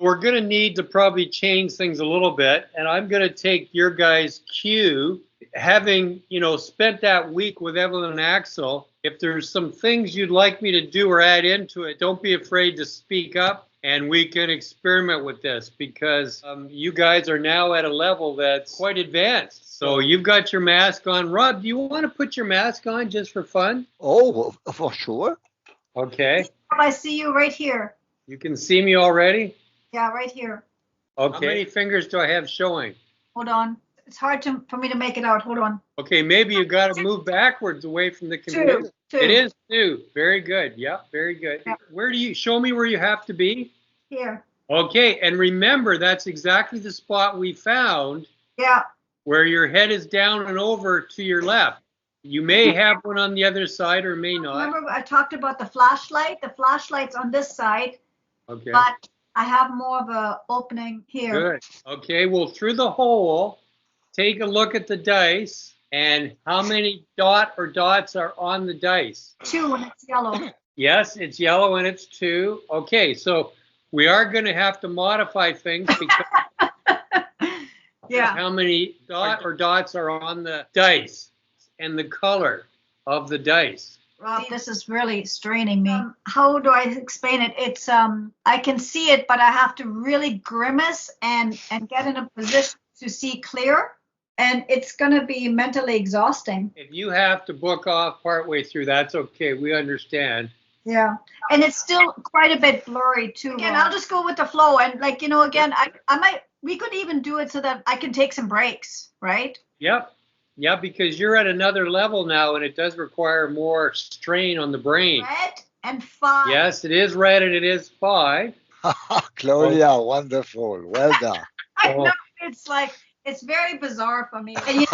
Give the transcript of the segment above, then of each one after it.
we're going to need to probably change things a little bit, and I'm going to take your guys' cue. Having, spent that week with Evelyn and Axel, if there's some things you'd like me to do or add into it, don't be afraid to speak up, and we can experiment with this, because you guys are now at a level that's quite advanced. So you've got your mask on. Rob, do you want to put your mask on just for fun? Oh, for sure. Okay. I see you right here. You can see me already? Yeah, right here. Okay. How many fingers do I have showing? Hold on. It's hard for me to make it out. Hold on. Okay, maybe you've got to move backwards away from the computer. Two. It is 2. Very good. Yeah, very good. Yeah. Where do you show me where you have to be? Here. Okay, and remember, that's exactly the spot we found. Yeah. Where your head is down and over to your left. You may have one on the other side or may not. Remember, I talked about the flashlight. The flashlight's on this side. Okay. But I have more of a opening here. Good. Okay, well, through the hole, take a look at the dice and how many dots are on the dice. 2 and it's yellow. Yes, it's yellow and it's 2. Okay, so we are going to have to modify things because yeah. How many dots are on the dice and the color of the dice. Rob, this is really straining me. How do I explain it? It's I can see it, but I have to really grimace and get in a position to see clear, and it's going to be mentally exhausting. If you have to book off partway through, that's okay. We understand. Yeah, and it's still quite a bit blurry too. Again, I'll just go with the flow, and again, we could even do it so that I can take some breaks, right? Yep. Yeah, because you're at another level now, and it does require more strain on the brain. Red and 5. Yes, it is red, and it is 5. Claudia, wonderful. Well done. I know, it's very bizarre for me. And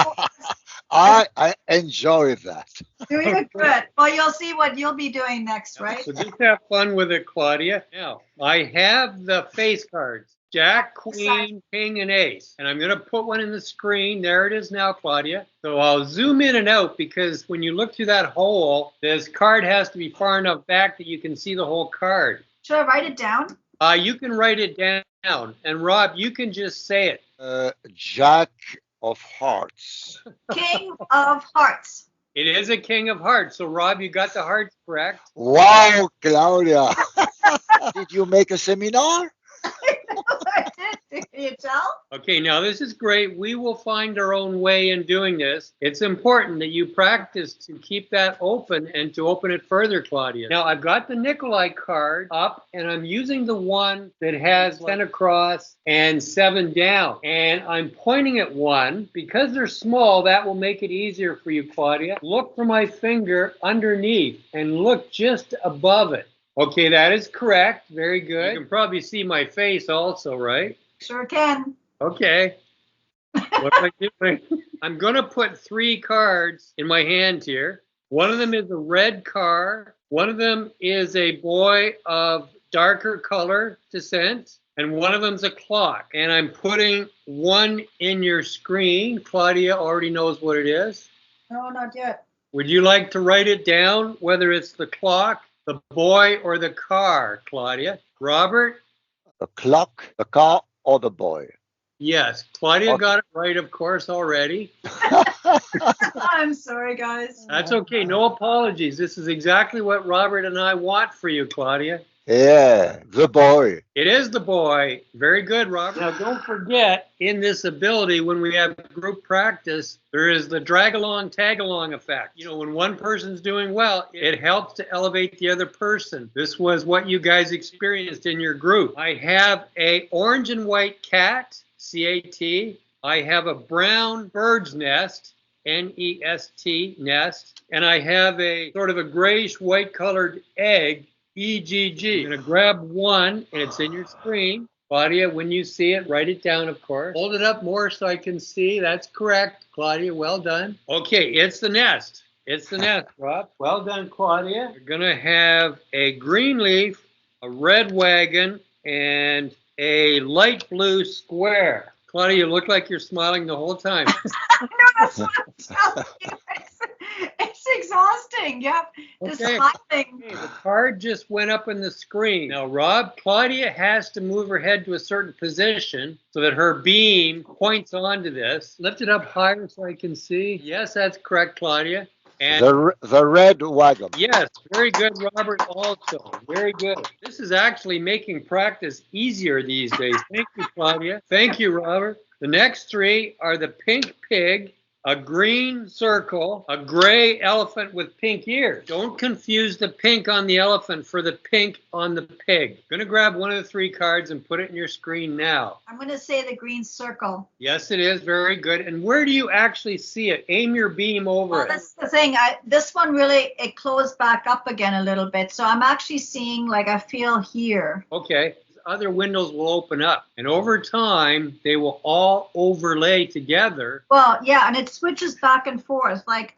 I enjoy that. Doing good. Well, you'll see what you'll be doing next, right? So just have fun with it, Claudia. Now, I have the face cards. Jack, Queen, King, and Ace. And I'm going to put one in the screen. There it is now, Claudia. So I'll zoom in and out because when you look through that hole, this card has to be far enough back that you can see the whole card. Should I write it down? You can write it down. And Rob, you can just say it. Jack of Hearts. King of Hearts. It is a King of Hearts. So, Rob, you got the hearts correct. Wow, Claudia. Did you make a seminar? I did. Can you tell? Okay, now this is great. We will find our own way in doing this. It's important that you practice to keep that open and to open it further, Claudia. Now, I've got the Nikolai card up, and I'm using the one that has 10 across and 7 down. And I'm pointing at 1. Because they're small, that will make it easier for you, Claudia. Look for my finger underneath and look just above it. Okay, that is correct. Very good. You can probably see my face also, right? Sure can. Okay. What am I doing? I'm going to put 3 cards in my hand here. One of them is a red car. One of them is a boy of darker color descent. And one of them's a clock. And I'm putting one in your screen. Claudia already knows what it is. No, not yet. Would you like to write it down, whether it's the clock, the boy, or the car, Claudia? Robert? The clock, the car, or the boy? Yes. Claudia got it right, of course, already. I'm sorry, guys. That's okay. No apologies. This is exactly what Robert and I want for you, Claudia. Yeah, the boy. It is the boy. Very good, Robert. Now, don't forget, in this ability, when we have group practice, there is the drag-along, tag-along effect. You know, when one person's doing well, it helps to elevate the other person. This was what you guys experienced in your group. I have a orange and white cat, C-A-T. I have a brown bird's nest, N-E-S-T, nest. And I have a sort of a grayish white-colored egg, EGG. I'm going to grab one, and it's in your screen. Claudia, when you see it, write it down, of course. Hold it up more so I can see. That's correct, Claudia. Well done. Okay, it's the nest. It's the nest, Rob. Well done, Claudia. You're going to have a green leaf, a red wagon, and a light blue square. Claudia, you look like you're smiling the whole time. No, that's what I'm telling you. It's exhausting. Yep. This Okay. hot thing. Okay, the card just went up in the screen. Now, Rob, Claudia has to move her head to a certain position so that her beam points onto this. Lift it up higher so I can see. Yes, that's correct, Claudia. And The red wagon. yes, very good, Robert, also. Very good. This is actually making practice easier these days. Thank you, Claudia. Thank you, Robert. The next three are the pink pig, a green circle, a gray elephant with pink ears. Don't confuse the pink on the elephant for the pink on the pig. I'm going to grab one of the three cards and put it in your screen now. I'm going to say the green circle. Yes, it is. Very good. And where do you actually see it? Aim your beam over Well, it. that's the thing. This one really, it closed back up again a little bit. So I'm actually seeing, like, I feel here. Okay. Other windows will open up, and over time they will all overlay together. Well, yeah, and it switches back and forth. Like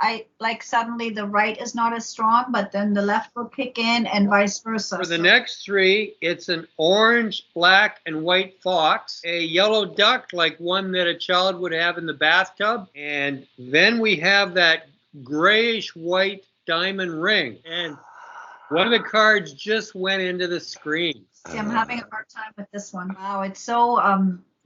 suddenly the right is not as strong, but then the left will kick in, and vice versa. For the next three, it's an orange, black, and white fox, a yellow duck like one that a child would have in the bathtub, and then we have that grayish white diamond ring. And one of the cards just went into the screen. See, I'm having a hard time with this one. Wow, it's so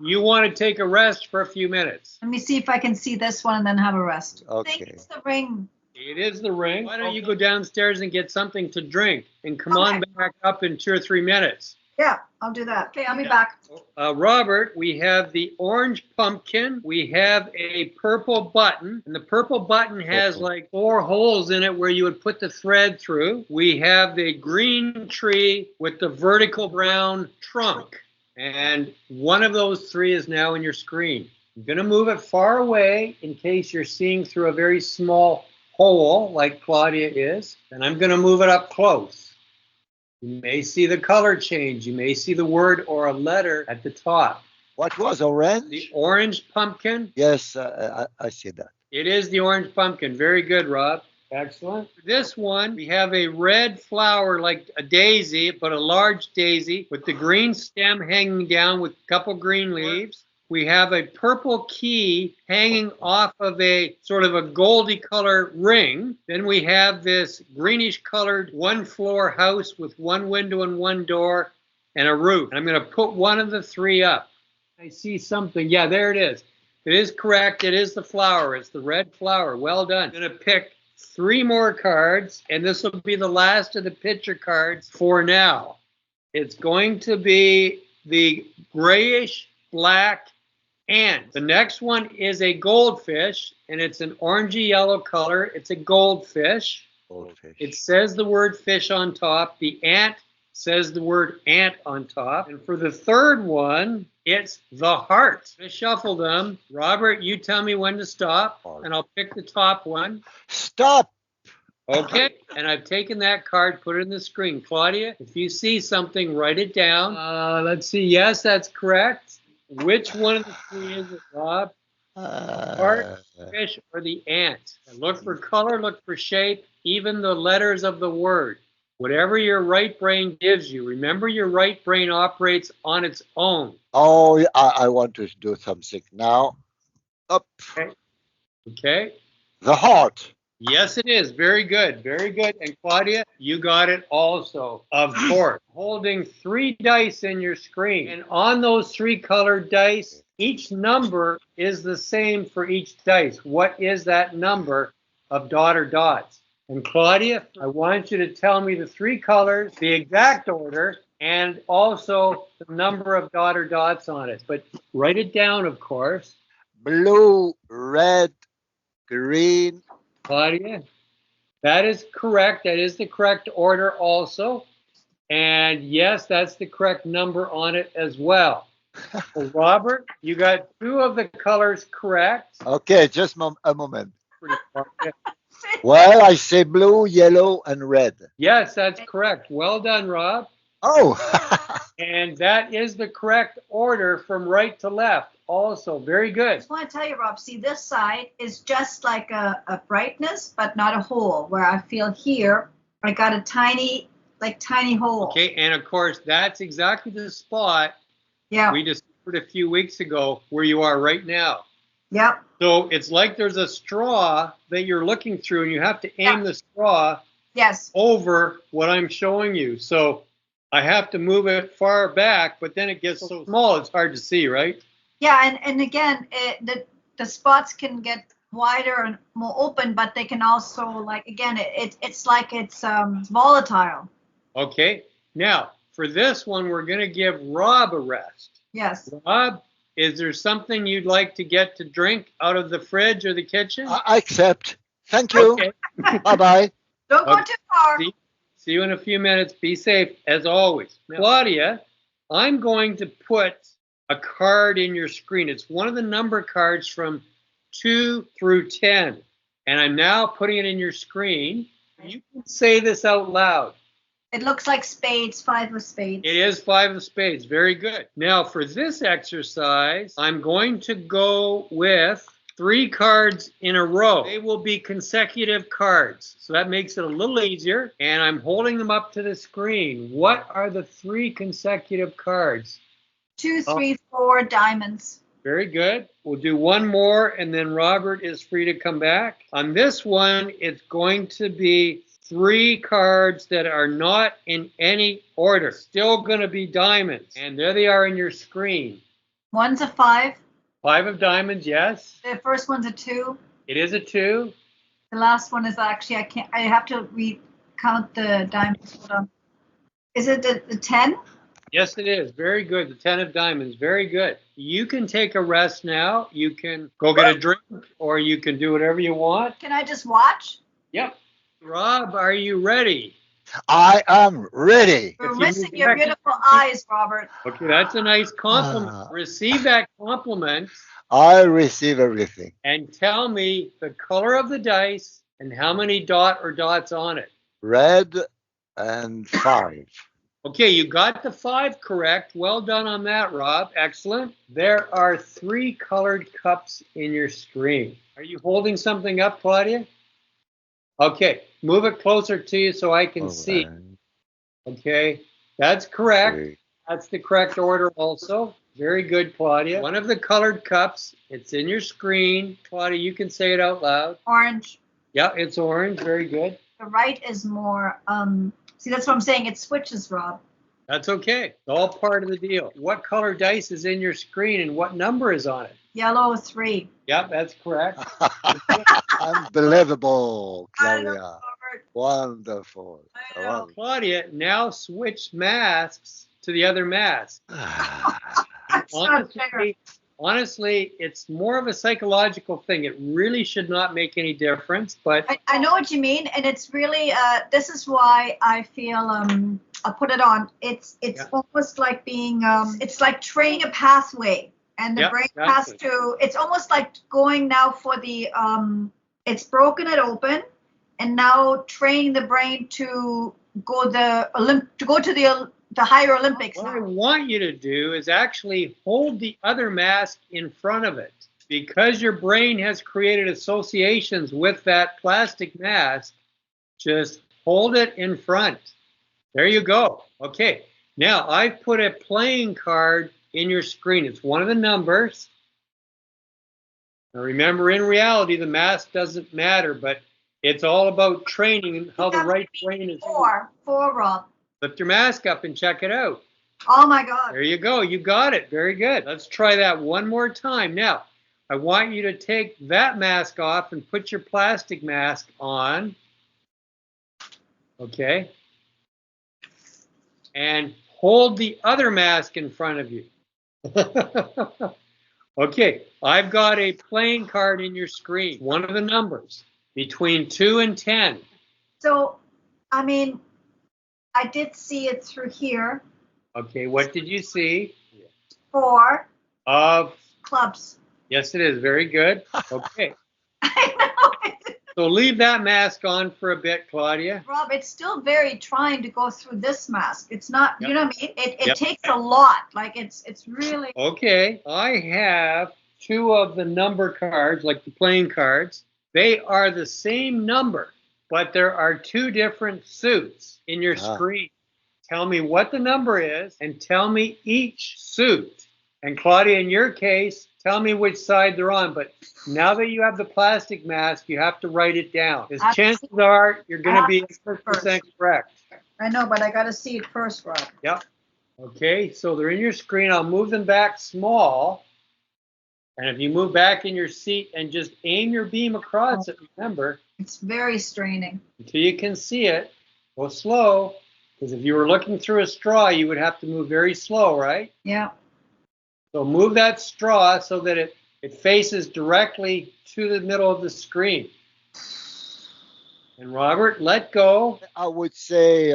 You want to take a rest for a few minutes. Let me see if I can see this one and then have a rest. Okay. I think it's the ring. It is the ring. Why don't you go downstairs and get something to drink and come on back up in 2 or 3 minutes? Yeah, I'll do that. Okay, I'll be back. Robert, we have the orange pumpkin. We have a purple button. And the purple button has like 4 holes in it where you would put the thread through. We have the green tree with the vertical brown trunk. And one of those 3 is now in your screen. I'm going to move it far away in case you're seeing through a very small hole like Claudia is. And I'm going to move it up close. You may see the color change. You may see the word or a letter at the top. What was orange? The orange pumpkin. Yes, I see that. It is the orange pumpkin. Very good, Rob. Excellent. For this one, we have a red flower like a daisy, but a large daisy with the green stem hanging down with a couple green leaves. We have a purple key hanging off of a sort of a goldy color ring. Then we have this greenish colored 1-floor house with 1 window and 1 door and a roof. And I'm going to put one of the 3 up. I see something. Yeah, there it is. It is correct. It is the flower. It's the red flower. Well done. I'm going to pick 3 more cards, and this will be the last of the picture cards for now. It's going to be the grayish black ant. The next one is a goldfish, and it's an orangey yellow color. It's a goldfish. Goldfish. It says the word fish on top. The ant says the word ant on top. And for the third one, it's the heart. I shuffle them. Robert, you tell me when to stop, and I'll pick the top one. Stop. Okay, and I've taken that card, put it in the screen. Claudia, if you see something, write it down. Let's see. Yes, that's correct. Which one of the 3 is it, Rob? Heart, fish, or the ant? And look for color, look for shape, even the letters of the word. Whatever your right brain gives you. Remember, your right brain operates on its own. Oh, I want to do something now. Up. Okay. The heart. Yes, it is. Very good. Very good. And Claudia, you got it also, of course. Holding 3 dice in your screen. And on those 3 colored dice, each number is the same for each dice. What is that number of dot or dots? And Claudia, I want you to tell me the 3 colors, the exact order, and also the number of dot or dots on it. But write it down, of course. Blue, red, green. Claudia, that is correct. That is the correct order also. And yes, that's the correct number on it as well. So Robert, you got 2 of the colors correct. Okay, just a moment. Pretty far. Well, I say blue, yellow, and red. Yes, that's correct. Well done, Rob. Oh. And that is the correct order from right to left also. Very good. I just want to tell you, Rob, see, this side is just like a brightness, but not a hole, where I feel here, I got a tiny hole. Okay, and of course, that's exactly the spot Yeah. we discovered a few weeks ago where you are right now. Yep. So it's like there's a straw that you're looking through, and you have to aim the straw over what I'm showing you. So I have to move it far back, but then it gets so small it's hard to see, right? Yeah, and again, the spots can get wider and more open, but they can also, like, again, it's like it's volatile. Okay. Now, for this one, we're going to give Rob a rest. Yes. Rob, is there something you'd like to get to drink out of the fridge or the kitchen? I accept. Thank you. Okay. Bye-bye. Don't go too far. See you in a few minutes. Be safe, as always. Now, Claudia, I'm going to put a card in your screen. It's one of the number cards from 2 through 10. And I'm now putting it in your screen. You can say this out loud. It looks like spades, 5 of spades. It is 5 of spades. Very good. Now, for this exercise, I'm going to go with 3 cards in a row. They will be consecutive cards. So that makes it a little easier. And I'm holding them up to the screen. What are the 3 consecutive cards? 2, 3, 4 diamonds. Very good. We'll do one more, and then Robert is free to come back. On this one, it's going to be 3 cards that are not in any order. Still going to be diamonds. And there they are in your screen. One's a 5. 5 of diamonds, yes. The first one's a 2. It is a 2. The last one is actually, I have to recount the diamonds. Hold on. Is it the 10? Yes, it is. Very good. The 10 of diamonds. Very good. You can take a rest now. You can go get a drink, or you can do whatever you want. Can I just watch? Yep. Rob, are you ready? I am ready. We're missing your beautiful eyes, Robert. Okay, that's a nice compliment. Receive that compliment. I receive everything. And tell me the color of the dice and how many dots on it. Red and 5. Okay, you got the 5 correct. Well done on that, Rob. Excellent. There are 3 colored cups in your screen. Are you holding something up, Claudia? Okay, move it closer to you so I can see. Okay, that's correct. 3. That's the correct order also. Very good, Claudia. One of the colored cups, it's in your screen. Claudia, you can say it out loud. Orange. Yeah, it's orange. Very good. The right is more, see, that's what I'm saying. It switches, Rob. That's okay. It's all part of the deal. What color dice is in your screen and what number is on it? Yellow, 3. Yep, that's correct. Unbelievable, I know, Claudia. Robert. Wonderful. I know. Claudia, now switch masks to the other mask. That's not fair. Honestly, it's more of a psychological thing. It really should not make any difference, but I know what you mean, and it's really, this is why I feel, I'll put it on. It's almost like being, it's like training a pathway, and the brain has to, it's almost like going now for the, it's broken it open, and now training the brain to go to the higher Olympics. What I want you to do is actually hold the other mask in front of it. Because your brain has created associations with that plastic mask, just hold it in front. There you go. Okay. Now, I've put a playing card in your screen. It's one of the numbers. Now, remember, in reality, the mask doesn't matter, but it's all about training how the right brain is. 4, Rob. Lift your mask up and check it out. Oh, my God. There you go. You got it. Very good. Let's try that one more time. Now, I want you to take that mask off and put your plastic mask on. Okay. And hold the other mask in front of you. Okay. I've got a playing card in your screen. One of the numbers between 2 and 10. So, I mean, I did see it through here. Okay, what did you see? 4 of clubs. Yes, it is. Very good. Okay. I know. So leave that mask on for a bit, Claudia. Rob, it's still very trying to go through this mask. It's not, you know what I mean? It takes a lot. Like it's really. Okay. I have 2 of the number cards, like the playing cards. They are the same number, but there are 2 different suits in your screen. Tell me what the number is and tell me each suit. And Claudia, in your case, tell me which side they're on. But now that you have the plastic mask, you have to write it down. Because chances are you're going to be 100% correct. I know, but I got to see it first, Rob. Yep. Okay, so they're in your screen. I'll move them back small. And if you move back in your seat and just aim your beam across it, remember. It's very straining. Until you can see it, go slow. Because if you were looking through a straw, you would have to move very slow, right? Yeah. So move that straw so that it faces directly to the middle of the screen. And Robert, let go. I would say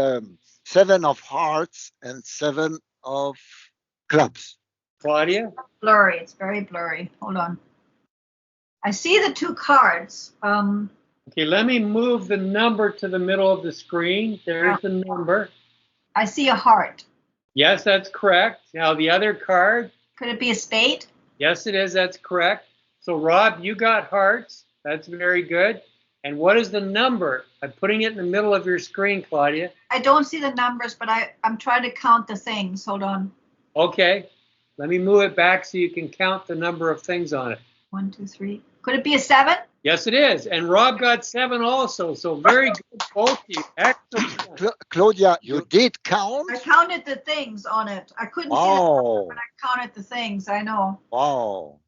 7 of hearts and 7 of clubs. Claudia? Blurry. It's very blurry. Hold on. I see the 2 cards. Okay, let me move the number to the middle of the screen. There's the number. I see a heart. Yes, that's correct. Now the other card. Could it be a spade? Yes, it is. That's correct. So, Rob, you got hearts. That's very good. And what is the number? I'm putting it in the middle of your screen, Claudia. I don't see the numbers, but I'm trying to count the things. Hold on. Okay. Let me move it back so you can count the number of things on it. 1, 2, 3. Could it be a 7? Yes, it is. And Rob got 7 also. So very good, both of you. Excellent. Claudia, you did count? I counted the things on it. I couldn't see the number, but I counted the things. I know. Wow.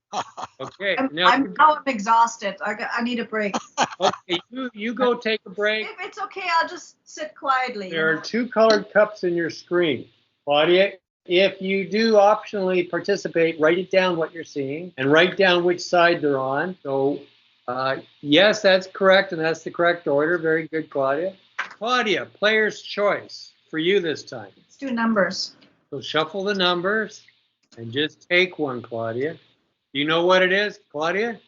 Okay. I'm exhausted. I need a break. Okay, you go take a break. If it's okay, I'll just sit quietly. There are 2 colored cups in your screen. Claudia, if you do optionally participate, write it down what you're seeing and write down which side they're on. So, yes, that's correct, and that's the correct order. Very good, Claudia. Claudia, player's choice for you this time. Let's do numbers. So shuffle the numbers and just take one, Claudia. Do you know what it is, Claudia?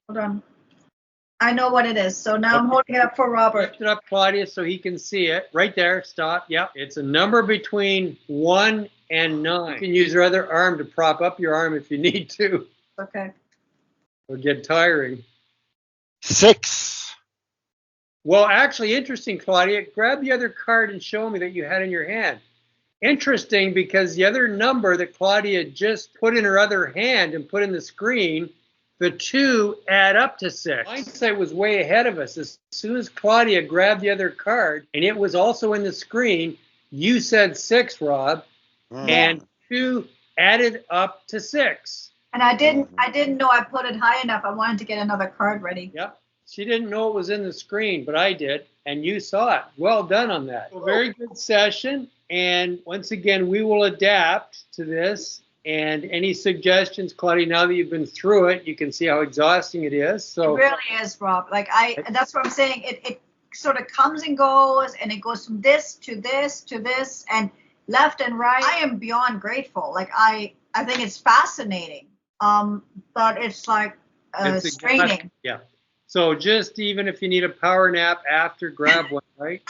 Hold on. I know what it is. So now I'm holding it up for Robert. Lift it up, Claudia, so he can see it. Right there. Stop. Yep. It's a number between 1 and 9. You can use your other arm to prop up your arm if you need to. Okay. It'll get tiring. 6. Well, actually, interesting, Claudia. Grab the other card and show me that you had in your hand. Interesting, because the other number that Claudia just put in her other hand and put in the screen, the 2 add up to 6. Mindsight was way ahead of us. As soon as Claudia grabbed the other card, and it was also in the screen, you said 6, Rob, and 2 added up to 6. And I didn't know I put it high enough. I wanted to get another card ready. Yep. She didn't know it was in the screen, but I did, and you saw it. Well done on that. So very good session, and once again, we will adapt to this. And any suggestions, Claudia, now that you've been through it, you can see how exhausting it is. So it really is, Rob. Like that's what I'm saying. It sort of comes and goes, and it goes from this to this to this, and left and right. I am beyond grateful. Like I think it's fascinating. But it's like straining. Yeah. So just even if you need a power nap after, grab one, right?